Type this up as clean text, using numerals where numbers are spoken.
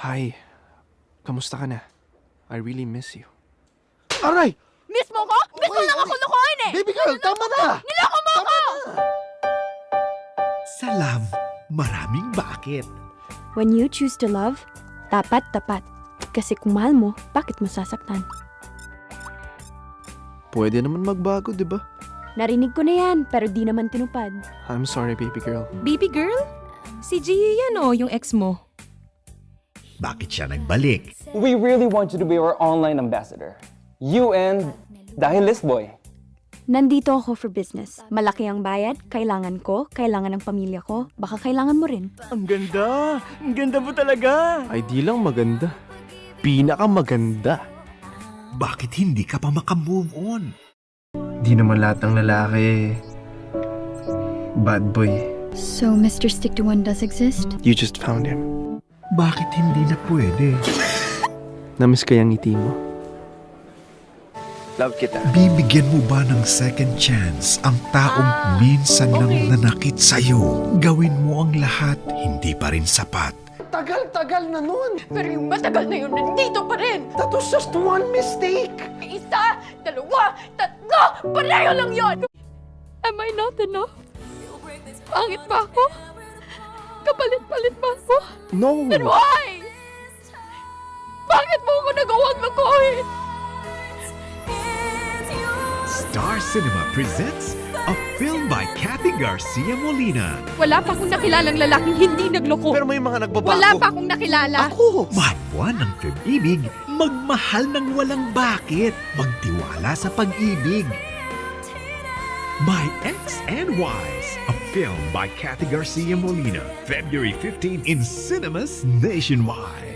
Hi. Kamusta ka na? I really miss you. Aray! Miss mo ko? Miss mo lang ako lukuhin eh! Baby girl, tama na! Niloko mo ako! Sa love, maraming bakit. When you choose to love, dapat tapat. Kasi kung mahal mo, bakit mo sasaktan? Pwede naman magbago, di ba? Narinig ko na yan, pero di naman tinupad. I'm sorry, baby girl. Baby girl? Si Gia yan o, yung ex mo. Bakit siya nagbalik? We really want you to be our online ambassador. You and dahil list boy. Nandito ako for business. Malaki ang bayad, kailangan ko, kailangan ng pamilya ko, baka kailangan mo rin. Ang ganda! Ang ganda mo talaga! Ay, di lang maganda. Pinakamaganda. Bakit hindi ka pa makamove on? Di naman lahat ng lalaki bad boy. So, Mr. Stick-to-One does exist? You just found him. Bakit hindi na pwede? Namiss ko yung ngiti mo. Love kita. Bibigyan mo ba ng second chance ang taong minsan nang nanakit sa'yo? Gawin mo ang lahat, hindi pa rin sapat. Tagal-tagal na nun. Pero yung matagal na yun, nandito pa rin! That was just one mistake. Isa, dalawa, tatlo, pareho lang yun! Am I not enough? Pangit pa ako? Kapalit-palit ba ako? No. Then why? Bakit mo ako nagawag makuhin? Star Cinema presents a film by Kathy Garcia Molina. Wala pa akong nakilalang lalaking hindi nagloko. Pero may mga nagbabago. Wala pa akong nakilala. Ako. Mabuan ng pag-ibig, magmahal ng walang bakit, magtiwala sa pag-ibig. My Ex and Wives, a film by Kathy Garcia Molina, February 15 in cinemas nationwide.